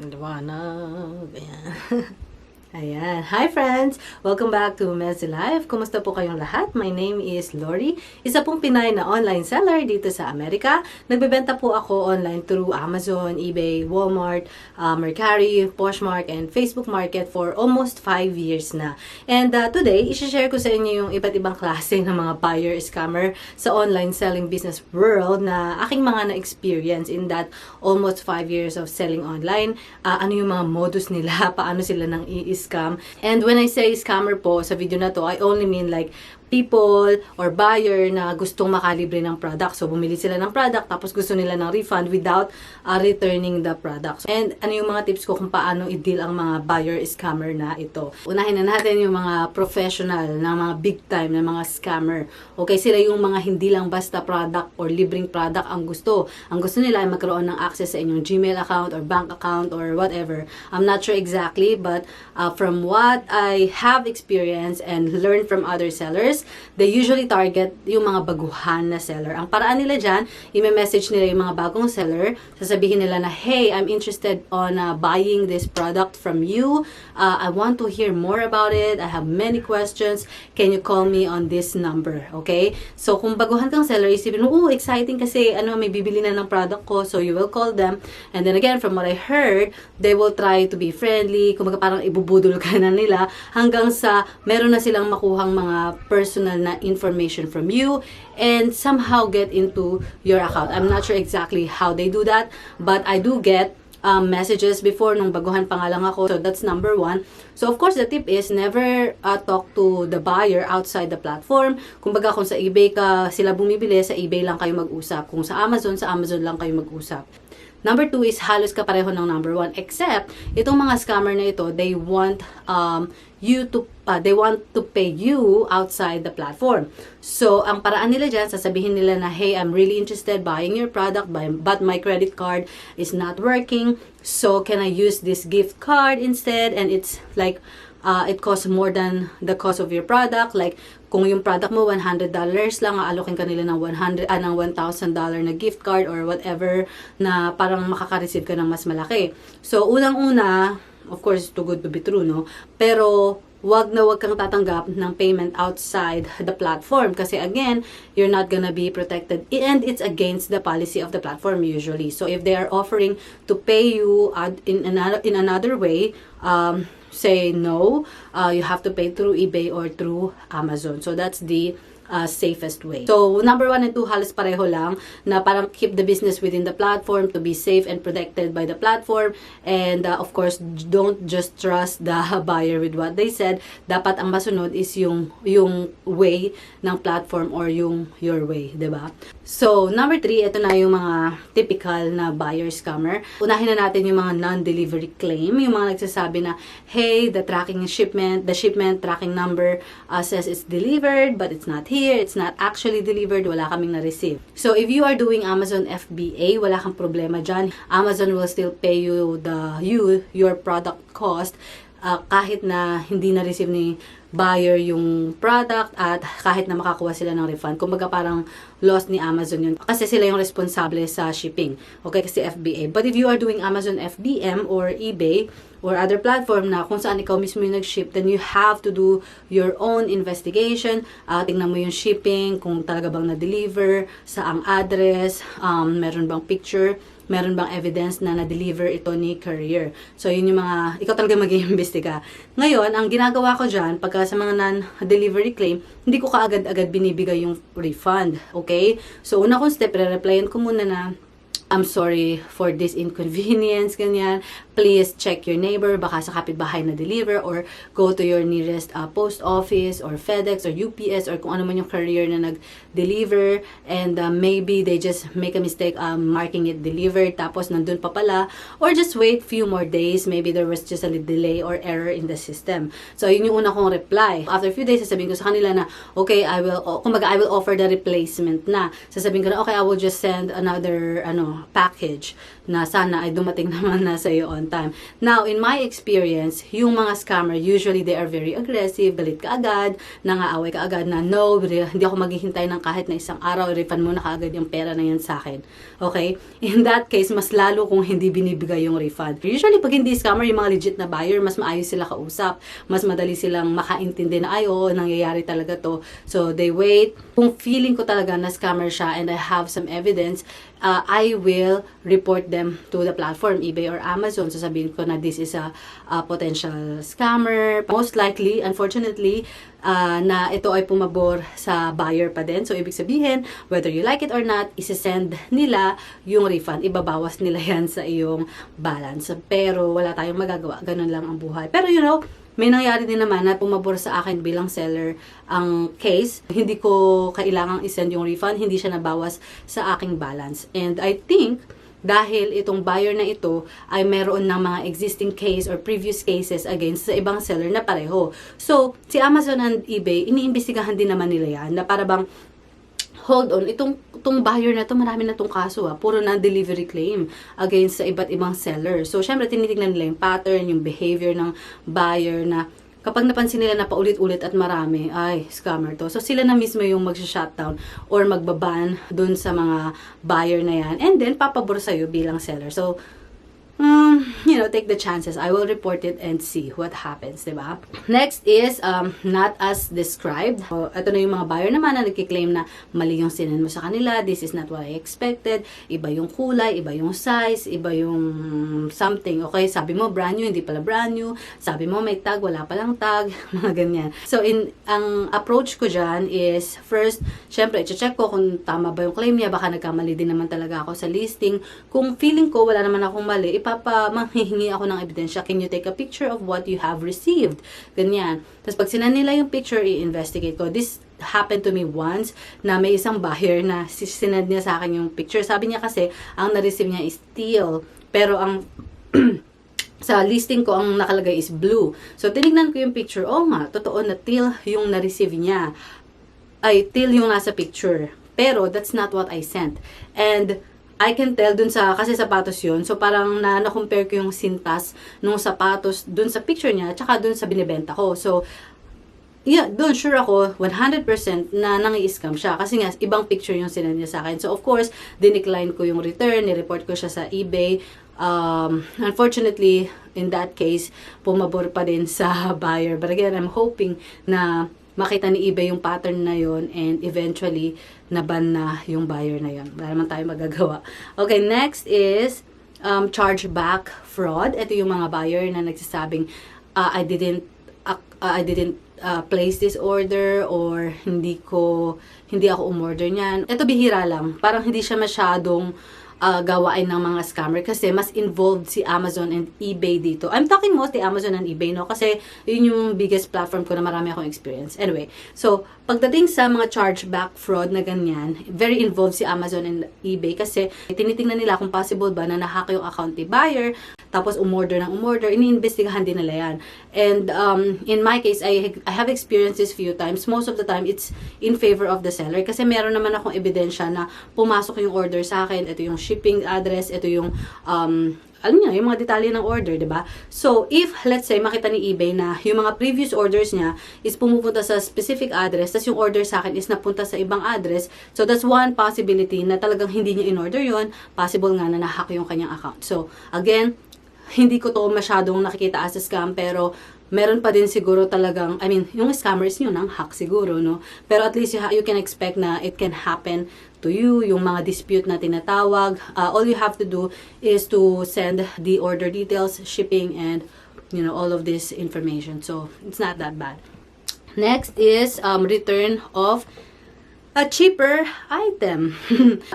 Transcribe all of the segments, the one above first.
Liwanag. Ayan. Ayan. Hi friends! Welcome back to Messy Life. Kumusta po kayong lahat? My name is Lori. Isa pong Pinay na online seller dito sa Amerika. Nagbebenta po ako online through Amazon, eBay, Walmart, Mercari, Poshmark, and Facebook Market for almost 5 years na. And today, isi-share ko sa inyo yung iba't ibang klase ng mga buyer scammer sa online selling business world na aking mga na-experience in that almost 5 years of selling online. Ano yung mga modus nila, paano sila nang scam. And when I say scammer po sa video na to, I only mean like people or buyer na gustong makalibre ng product. So, bumili sila ng product tapos gusto nila ng refund without returning the product. And ano yung mga tips ko kung paano i-deal ang mga buyer scammer na ito. Unahin na natin yung mga professional na mga big time na mga scammer. Okay, sila yung mga hindi lang basta product or libreng product ang gusto. Ang gusto nila ay magkaroon ng access sa inyong Gmail account or bank account or whatever. I'm not sure exactly, but from what I have experienced and learned from other sellers, they usually target yung mga baguhan na seller. Ang paraan nila dyan, i-message nila yung mga bagong seller, sasabihin nila na, hey, I'm interested on buying this product from you. I want to hear more about it. I have many questions. Can you call me on this number? Okay? So, kung baguhan kang seller, isipin mo, exciting kasi may bibili na ng product ko. So, you will call them. And then again, from what I heard, they will try to be friendly. Kung parang ibubudol ka na nila hanggang sa meron na silang makuhang mga personal na information from you and somehow get into your account. I'm not sure exactly how they do that, but I do get messages before nung baguhan pa nga lang ako. So that's number one. So of course, the tip is never talk to the buyer outside the platform. Kumbaga kung sa eBay ka sila bumibili, sa eBay lang kayo mag-usap. Kung sa Amazon lang kayo mag-usap. Number two is halos kapareho ng number one. Except, itong mga scammer na ito, they want to pay you outside the platform. So, ang paraan nila dyan, sasabihin nila na, hey, I'm really interested buying your product, but my credit card is not working. So, can I use this gift card instead? And it's like, it costs more than the cost of your product. Like, kung yung product mo $100 lang, aalokin ka nila ng $1,000 na gift card or whatever na parang makaka-receive ka ng mas malaki. So, unang-una, of course, too good to be true, no? Pero, wag kang tatanggap ng payment outside the platform kasi again, you're not gonna be protected and it's against the policy of the platform usually. So, if they are offering to pay you in another way, say no, you have to pay through eBay or through Amazon. So that's the safest way. So number 1 and 2 halos pareho lang na parang keep the business within the platform to be safe and protected by the platform, and of course don't just trust the buyer with what they said. Dapat ang masunod is yung way ng platform or your way, 'di ba? So number 3, ito na yung mga typical na buyer scammer. Unahin na natin yung mga non-delivery claim, yung mga nagsasabi na, hey, the shipment tracking number says it's delivered but it's not here, it's not actually delivered, wala kaming na-receive. So if you are doing Amazon FBA, wala kang problema dyan. Amazon will still pay you your product cost kahit na hindi na-receive ni buyer yung product at kahit na makakuha sila ng refund. Kumbaga parang loss ni Amazon yun. Kasi sila yung responsable sa shipping. Okay, kasi FBA. But if you are doing Amazon FBM or eBay or other platform na kung saan ikaw mismo yung nag-ship, then you have to do your own investigation. Tingnan mo yung shipping, kung talaga bang na-deliver, saang address, meron bang picture, meron bang evidence na na-deliver ito ni courier. So, yun yung mga, ikaw talaga mag-iimbestiga. Ngayon, ang ginagawa ko dyan, pagka sa mga non-delivery claim, hindi ko kaagad-agad binibigay yung refund. Okay? So, una kong step, re-replyan ko muna na, I'm sorry for this inconvenience, ganyan. Please check your neighbor, baka sa kapitbahay na deliver, or go to your nearest post office or FedEx or UPS or kung ano man yung courier na nag-deliver, and maybe they just make a mistake marking it delivered tapos nandun pa pala, or just wait few more days, maybe there was just a delay or error in the system. So yun yung una kong reply. After a few days, sasabihin ko sa kanila na, okay, I will offer the replacement na. Sasabihin ko na, okay, I will just send another package na sana ay dumating naman na sa iyo on time. Now, in my experience, yung mga scammer, usually they are very aggressive, galit ka agad, nangaaway ka agad na, no, hindi ako maghihintay ng kahit na isang araw, refund mo na kaagad yung pera na yan sa akin. Okay? In that case, mas lalo kung hindi binibigay yung refund. Usually, pag hindi scammer, yung mga legit na buyer, mas maayos sila kausap, mas madali silang makaintindi na, ay, oo, nangyayari talaga to. So, they wait. Kung feeling ko talaga na scammer siya and I have some evidence, I will report them to the platform, eBay or Amazon. Sasabihin ko na this is a potential scammer. Most likely, unfortunately, na ito ay pumabor sa buyer pa din. So, ibig sabihin, whether you like it or not, isesend nila yung refund. Ibabawas nila yan sa iyong balance. Pero, wala tayong magagawa. Ganun lang ang buhay. Pero, you know, may nangyari din naman na pumabor sa akin bilang seller ang case. Hindi ko kailangang isend yung refund. Hindi siya nabawas sa aking balance. And I think, dahil itong buyer na ito ay meron ng mga existing case or previous cases against sa ibang seller na pareho. So, si Amazon and eBay, iniimbestigahan din naman nila yan na para bang, hold on, itong buyer na to, marami na tong kaso puro na delivery claim against sa iba't ibang seller. So, syempre, tinitignan nila yung pattern, yung behavior ng buyer na kapag napansin nila na paulit-ulit at marami, ay, scammer to. So, sila na mismo yung mag-shutdown or magbaban dun sa mga buyer na yan. And then, papabor sa'yo bilang seller. So, you know, take the chances. I will report it and see what happens, diba? Next is, not as described. So, ito na yung mga buyer naman na nagkiklaim na mali yung sinend mo sa kanila. This is not what I expected. Iba yung kulay, iba yung size, iba yung something. Okay, sabi mo brand new, hindi pala brand new. Sabi mo may tag, wala palang tag. Mga ganyan. So, ang approach ko dyan is, first, syempre, i-check ko kung tama ba yung claim niya. Baka nagkamali din naman talaga ako sa listing. Kung feeling ko wala naman akong mali, manghihingi ako ng ebidensya. Can you take a picture of what you have received? Ganyan. Tapos pag sinan nila yung picture, i-investigate ko. This happened to me once na may isang buyer na sinad niya sa akin yung picture. Sabi niya kasi, ang na-receive niya is teal. Pero ang sa listing ko, ang nakalagay is blue. So, tinignan ko yung picture. Oh nga, totoo na teal yung na-receive niya. Ay, teal yung nasa picture. Pero, that's not what I sent. And, I can tell dun sa, kasi sapatos yun, so parang na-compare ko yung sintas nung sapatos dun sa picture niya, tsaka dun sa binibenta ko. So, yeah, dun sure ako, 100% na nangi-scam siya. Kasi nga, ibang picture yung sinend niya sa akin. So, of course, dinecline ko yung return, ni-report ko siya sa eBay. Unfortunately, in that case, pumabor pa din sa buyer. But again, I'm hoping na makita ni eBay yung pattern na yon and eventually naban na yung buyer na yon. Wala naman tayo magagawa. Okay, next is chargeback fraud. Ito yung mga buyer na nagsasabing I didn't place this order or hindi ako umorder niyan. Ito bihira lang. Parang hindi siya masyadong gawain ng mga scammer kasi mas involved si Amazon and eBay dito. I'm talking mostly Amazon and eBay, no? Kasi yun yung biggest platform ko na marami akong experience. Anyway, so pagdating sa mga chargeback fraud na ganyan, very involved si Amazon and eBay kasi tinitingnan nila kung possible ba na nahack yung account ni buyer, tapos umorder, iniimbestigahan din nila yan. And in my case, I have experienced this few times. Most of the time, it's in favor of the seller kasi meron naman akong ebidensya na pumasok yung order sa akin. Ito yung shipping address, ito yung alam niya, yung mga detalye ng order, diba? So, if, let's say, makita ni eBay na yung mga previous orders niya is pumupunta sa specific address, tas yung order sa akin is napunta sa ibang address, so that's one possibility na talagang hindi niya in-order yon, possible nga na nahack yung kanyang account. So, again, hindi ko to masyadong nakikita as a scam, pero meron pa din siguro talagang, I mean, yung scammers yun ang hack siguro, no? Pero at least you can expect na it can happen to you, yung mga dispute na tinatawag. All you have to do is to send the order details, shipping, and, you know, all of this information. So, it's not that bad. Next is return of a cheaper item.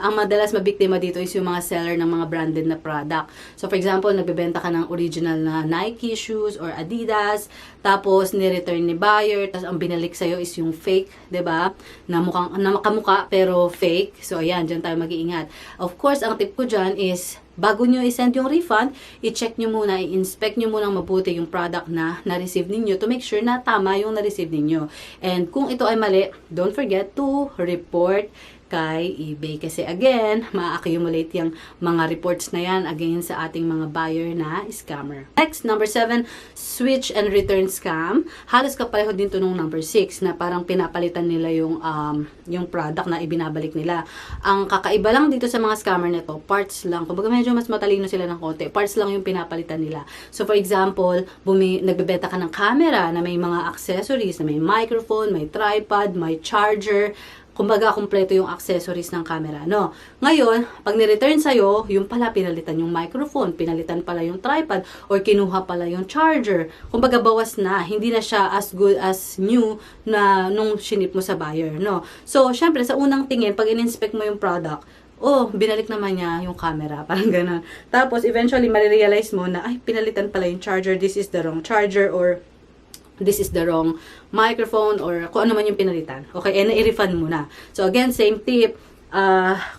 Ang madalas mabiktima dito is yung mga seller ng mga branded na product. So, for example, nagbebenta ka ng original na Nike shoes or Adidas, tapos ni-return ni buyer, tapos ang binalik sa'yo is yung fake, 'di ba? Na makamuka pero fake. So, ayan, dyan tayo mag-iingat. Of course, ang tip ko dyan is bago nyo i-send yung refund, i-check nyo muna, i-inspect nyo muna mabuti yung product na na-receive ninyo to make sure na tama yung na-receive ninyo. And kung ito ay mali, don't forget to report kay eBay. Kasi again, ma-accumulate yung mga reports na yan against sa ating mga buyer na scammer. Next, number 7, switch and return scam. Halos kapareho din to nung number 6 na parang pinapalitan nila yung product na ibinabalik nila. Ang kakaiba lang dito sa mga scammer na to, parts lang. Kumbaga medyo mas matalino sila ng konti. Parts lang yung pinapalitan nila. So for example, nagbebenta ka ng camera na may mga accessories, na may microphone, may tripod, may charger. Kumbaga, kumpleto yung accessories ng camera, no? Ngayon, pag ni-return sa'yo, yung pala pinalitan yung microphone, pinalitan pala yung tripod, or kinuha pala yung charger. Kumbaga, bawas na. Hindi na siya as good as new na nung shinip mo sa buyer, no? So, syempre, sa unang tingin, pag in-inspect mo yung product, binalik naman niya yung camera. Parang gano'n. Tapos, eventually, marirealize mo na, ay, pinalitan pala yung charger, this is the wrong charger, or this is the wrong microphone, or kung ano man yung pinalitan. Okay, i-refund mo na. So again, same tip.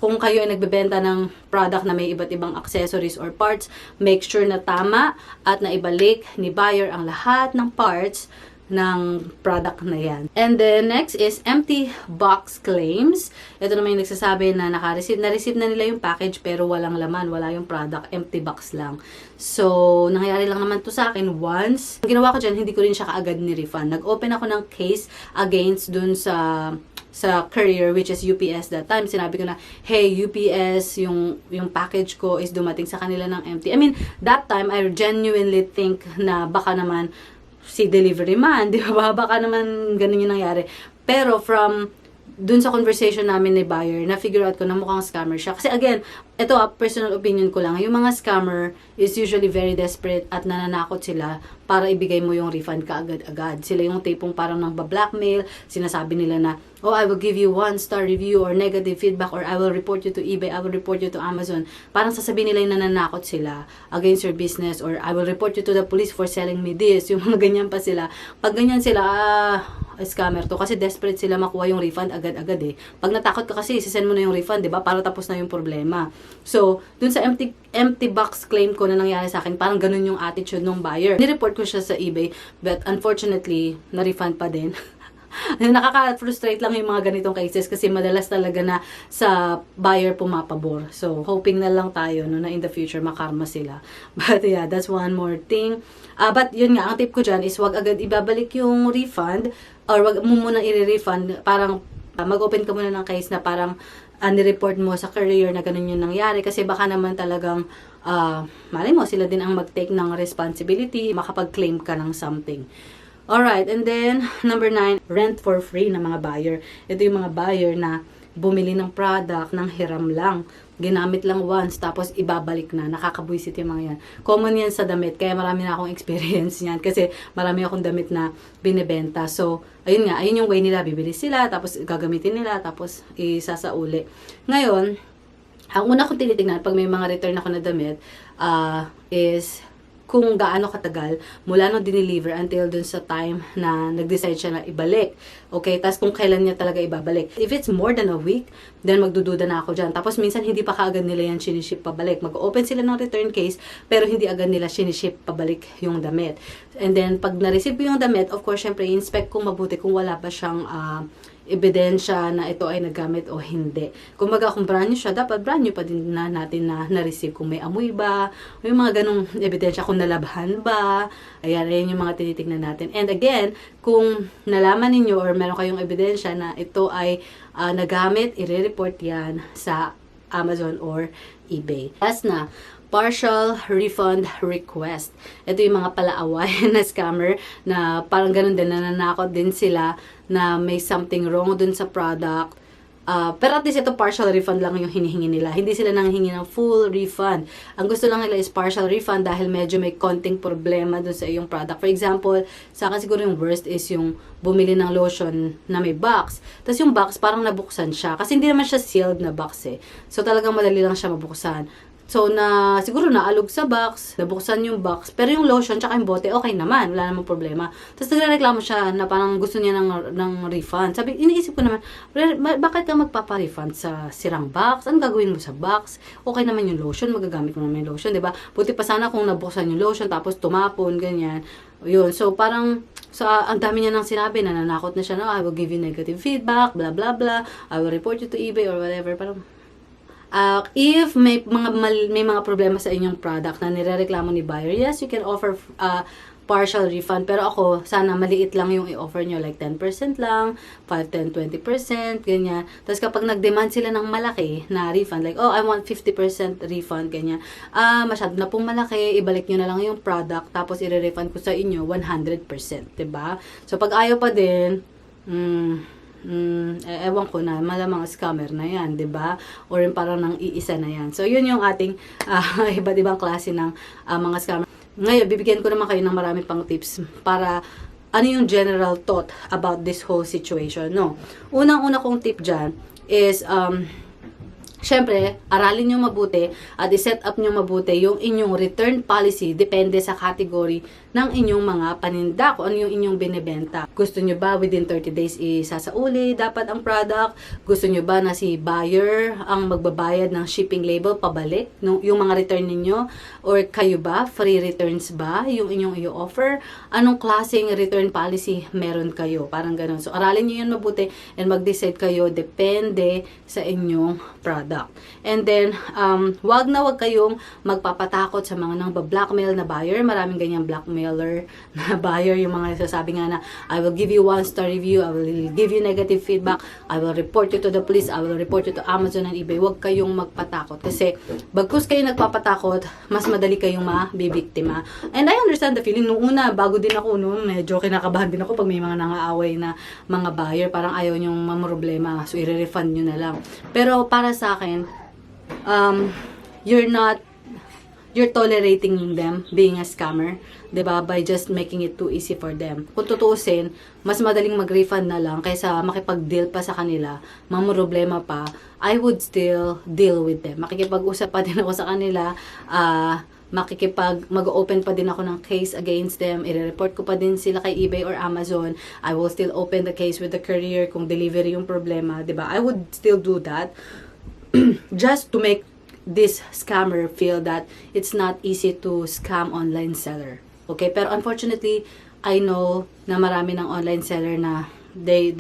Kung kayo ay nagbebenta ng product na may iba't ibang accessories or parts, make sure na tama at naibalik ni buyer ang lahat ng parts ng product na yan. And then next is empty box claims. Ito naman yung nagsasabi na na-receive na nila yung package pero walang laman, wala yung product, empty box lang. So, nangyari lang naman to sa akin once. Ang ginawa ko dyan, hindi ko rin siya kaagad ni-refund. Nag-open ako ng case against dun sa courier, which is UPS that time. Sinabi ko na, hey, UPS, yung package ko is dumating sa kanila ng empty. I mean, that time, I genuinely think na baka naman si delivery man, di ba? Baka naman ganun yung nangyari. Pero from dun sa conversation namin ni buyer, na-figure out ko na mukhang scammer siya. Kasi again, ito personal opinion ko lang, yung mga scammer is usually very desperate at nananakot sila para ibigay mo yung refund ka agad-agad. Sila yung tipong parang nang blackmail, sinasabi nila na, I will give you 1-star review or negative feedback, or I will report you to eBay, I will report you to Amazon. Parang sasabihin nila yung nananakot sila against your business, or I will report you to the police for selling me this. Yung mga ganyan pa sila. Pag ganyan sila, scammer to. Kasi desperate sila makuha yung refund agad-agad eh. Pag natakot ka kasi, isasend mo na yung refund, di ba? Para tapos na yung problema. So, dun sa empty box claim ko na nangyari sa akin, parang ganun yung attitude ng buyer. Nireport ko siya sa eBay, but unfortunately, na-refund pa din. Nakaka-frustrate lang yung mga ganitong cases kasi madalas talaga na sa buyer pumapabor. So, hoping na lang tayo na in the future makarma sila. But yeah, that's one more thing. But yun nga, ang tip ko dyan is wag agad ibabalik yung refund, or wag mo muna i-refund. Parang mag-open ka muna ng case na parang nireport mo sa courier na ganun yung nangyari, kasi baka naman talagang malay mo sila din ang mag-take ng responsibility, makapag-claim ka ng something. Alright, and then number 9, rent for free na mga buyer. Ito yung mga buyer na bumili ng product ng hiram lang, ginamit lang once, tapos ibabalik na. Nakakabwisit yung mga yan. Common yan sa damit, kaya marami na akong experience yan, kasi marami akong damit na binibenta. So, ayun nga, ayun yung way nila, bibili sila, tapos gagamitin nila, tapos isasauli. Ngayon, ang una kong tinitingnan pag may mga return ako na damit, is kung gaano katagal mula nung dineliver until dun sa time na nag-decide siya na ibalik. Okay? Tapos kung kailan niya talaga ibabalik. If it's more than a week, then magdududa na ako dyan. Tapos minsan hindi pa kaagad nila yan siniship pabalik. Mag-open sila ng return case, pero hindi agad nila siniship pabalik yung damit. And then, pag na-receive yung damit, of course, syempre, inspect kung mabuti kung wala pa siyang ebidensya na ito ay nagamit o hindi. Kumbaga, kung brand new siya, dapat brand new pa din na natin na-receive. Kung may amoy ba, may mga ganong ebidensya, kung nalabhan ba, ayan yung mga tinitignan natin. And again, kung nalaman ninyo or meron kayong ebidensya na ito ay nagamit, i-report yan sa Amazon or eBay. Last na, partial refund request. Ito yung mga palaaway na scammer na parang ganun din, nananakot din sila na may something wrong dun sa product. Pero at least ito partial refund lang yung hinihingi nila. Hindi sila nanghingi ng full refund. Ang gusto lang nila is partial refund dahil medyo may konting problema dun sa iyong product. For example, sa akin siguro yung worst is yung bumili ng lotion na may box. Tapos yung box parang nabuksan siya. Kasi hindi naman siya sealed na box eh. So talagang madali lang siya mabuksan. So, siguro naalog sa box, nabuksan yung box, pero yung lotion tsaka yung bote, okay naman, wala namang problema. Tapos nagreklamo siya na parang gusto niya ng refund. Sabi, iniisip ko naman, bakit ka magpapa-refund sa sirang box? Anong gagawin mo sa box? Okay naman yung lotion, magagamit mo naman yung lotion, diba? Buti pa sana kung nabuksan yung lotion, tapos tumapon, ganyan. Yun, so parang So, ang dami niya nang sinabi, nananakot na siya, no, I will give you negative feedback, blah, blah, blah, I will report you to eBay or whatever. Parang, if may mga problema sa inyong product na nirereklamo ni buyer, yes, you can offer partial refund. Pero ako, sana maliit lang yung i-offer nyo. Like 10% lang, 5, 10, 20%, ganyan. Tapos kapag nag-demand sila ng malaki na refund, like, oh, I want 50% refund, ganyan. Masyado na pong malaki, ibalik nyo na lang yung product, tapos i-refund ko sa inyo 100%. Diba? So, pag ayaw pa din, ewan ko na, malamang scammer na yan, 'di ba? Or yung parang nang iisa na yan. So, yun yung ating iba't ibang klase ng mga scammer. Ngayon, bibigyan ko naman kayo ng marami pang tips para ano yung general thought about this whole situation, no? Unang-una kong tip dyan is, syempre, aralin nyo mabuti at i-set up nyo mabuti yung inyong return policy depende sa category ng inyong mga paninda, kung ano yung inyong binibenta. Gusto nyo ba within 30 days isasauli dapat ang product? Gusto nyo ba na si buyer ang magbabayad ng shipping label pabalik yung mga return ninyo? Or kayo ba? Free returns ba yung inyong i-offer? Anong klaseng return policy meron kayo? Parang ganun. So, aralin nyo yun mabuti and mag-decide kayo depende sa inyong product. And then, wag kayong magpapatakot sa mga nang blackmail na buyer. Maraming ganyang blackmailer na buyer, yung mga sasabi nga na, I will give you 1-star review, I will give you negative feedback, I will report you to the police, I will report you to Amazon and eBay. Wag kayong magpatakot. Kasi, bagkus kayo nagpapatakot, mas madali kayong mabibiktima. And I understand the feeling. Nung una, bago din ako, medyo kinakabahan din ako pag may mga nangaaway na mga buyer. Parang ayaw nyong mamroblema. So, i-refund nyo na lang. Pero, para sa akin, you're tolerating them being a scammer, 'di ba? By just making it too easy for them. Kung tutuusin, mas madaling mag-refund na lang kaysa makipag-deal pa sa kanila, mamroblema pa. I would still deal with them. Makikipag-usap pa din ako sa kanila, mag-open pa din ako ng case against them, i-report ko pa din sila kay eBay or Amazon. I will still open the case with the courier kung delivery yung problema, 'di ba? I would still do that just to make this scammer feel that it's not easy to scam online seller. Okay? Pero unfortunately, I know na marami ng online seller na they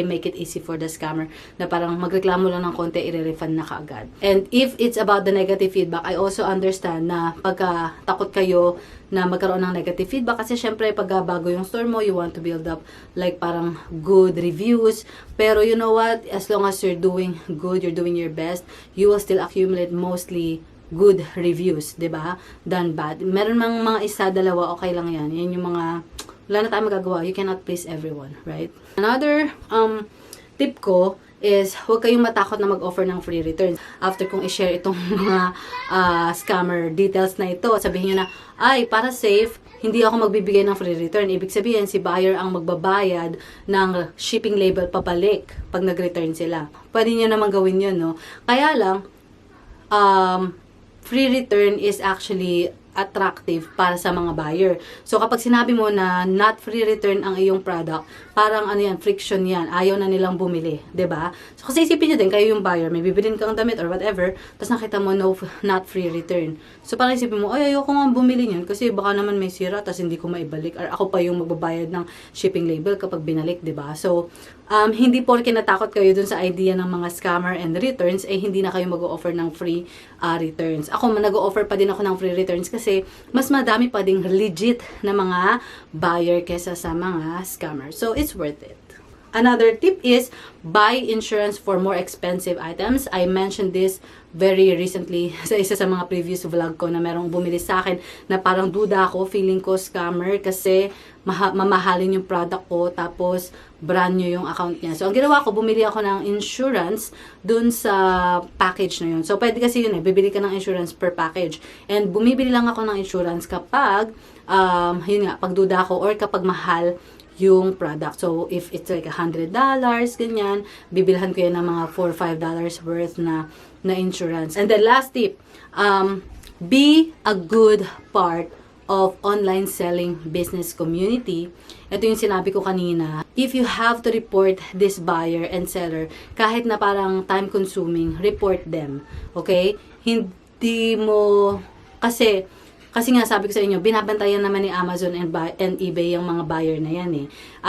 make it easy for the scammer na parang magreklamo lang ng konti, i-refund na kaagad. And if it's about the negative feedback, I also understand na pagka takot kayo na magkaroon ng negative feedback kasi syempre pag bago yung store mo, you want to build up like parang good reviews. Pero you know what? As long as you're doing good, you're doing your best, you will still accumulate mostly good reviews, 'di ba? Than bad. Meron mang mga isa, dalawa, okay lang yan. Yan yung mga wala na tayong magagawa. You cannot please everyone, right? Another tip ko is huwag kayong matakot na mag-offer ng free returns. After kong i-share itong mga scammer details na ito, sabihin nyo na, ay, para safe, hindi ako magbibigay ng free return. Ibig sabihin, si buyer ang magbabayad ng shipping label pabalik pag nag-return sila. Pwede nyo naman gawin yun, no? Kaya lang, free return is actually attractive para sa mga buyer. So, kapag sinabi mo na not free return ang iyong product, parang ano yan, friction yan. Ayaw na nilang bumili. 'Di ba? So, kasi isipin nyo din, kayo yung buyer, may bibilin kang damit or whatever, tapos nakita mo not free return. So, parang isipin mo, ay, ayoko nga bumili niyan kasi baka naman may sira, tapos hindi ko maibalik. Or ako pa yung magbabayad ng shipping label kapag binalik, 'di ba? So, hindi porke natakot kayo dun sa idea ng mga scammer and returns, hindi na kayo mag-o-offer ng free returns. Ako, nag-o-offer pa din ako ng free returns kasi mas madami pa ding legit na mga buyer kesa sa mga scammer. So, it's worth it. Another tip is buy insurance for more expensive items. I mentioned this very recently sa isa sa mga previous vlog ko na merong bumili sa akin na parang duda ako, feeling ko scammer kasi mamahalin yung product ko tapos brand new yung account niya. So, ang ginawa ko, bumili ako ng insurance dun sa package na yun. So, pwede kasi yun bibili ka ng insurance per package. And bumibili lang ako ng insurance kapag, yun nga, pagduda ko or kapag mahal yung product. So, if it's like $100, ganyan, bibilhan ko yan ng mga $4 or $5 worth na insurance. And the last tip, be a good part of online selling business community. Ito yung sinabi ko kanina. If you have to report this buyer and seller, kahit na parang time consuming, report them. Okay? Hindi mo, kasi Kasi nga, sabi ko sa inyo, binabantayan naman ni Amazon and eBay yung mga buyer na yan eh.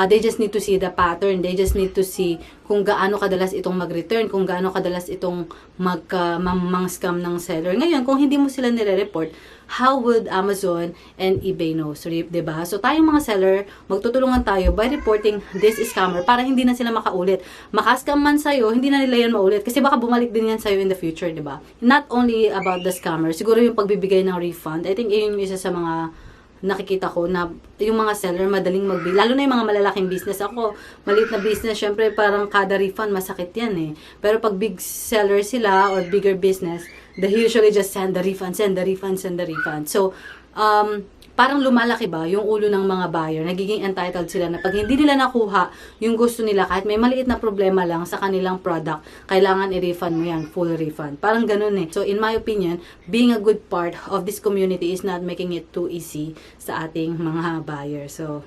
They just need to see the pattern. They just need to see kung gaano kadalas itong mag-return, kung gaano kadalas itong mang-scam ng seller. Ngayon, kung hindi mo sila nire-report, how would Amazon and eBay know? So, diba? So, tayong mga seller, magtutulungan tayo by reporting this scammer para hindi na sila makaulit. Maka-scam man sa'yo, hindi na nila yan maulit. Kasi baka bumalik din yan sa'yo in the future, diba? Not only about the scammer, siguro yung pagbibigay ng refund. I think yun yung isa sa mga nakikita ko na yung mga seller madaling magbigay. Lalo na yung mga malalaking business. Ako, maliit na business, syempre parang kada refund masakit yan eh. Pero pag big seller sila or bigger business, they usually just send the refund, send the refund, send the refund. So, parang lumalaki ba yung ulo ng mga buyer, nagiging entitled sila na pag hindi nila nakuha yung gusto nila, kahit may maliit na problema lang sa kanilang product, kailangan i-refund mo yan, full refund. Parang ganun eh. So, in my opinion, being a good part of this community is not making it too easy sa ating mga buyer. So,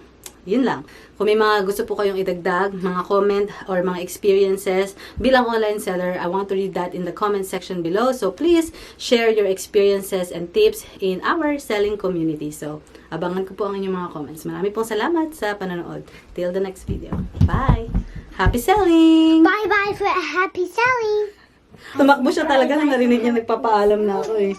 yun lang. Kung may mga gusto po kayong idagdag, mga comment or mga experiences bilang online seller, I want to read that in the comment section below. So please share your experiences and tips in our selling community. So abangan ko po ang inyong mga comments. Marami pong salamat sa panonood. Till the next video. Bye! Happy selling! Bye-bye for a happy selling. Tumakbo siya talaga. Narinig niya nagpapaalam na ako eh.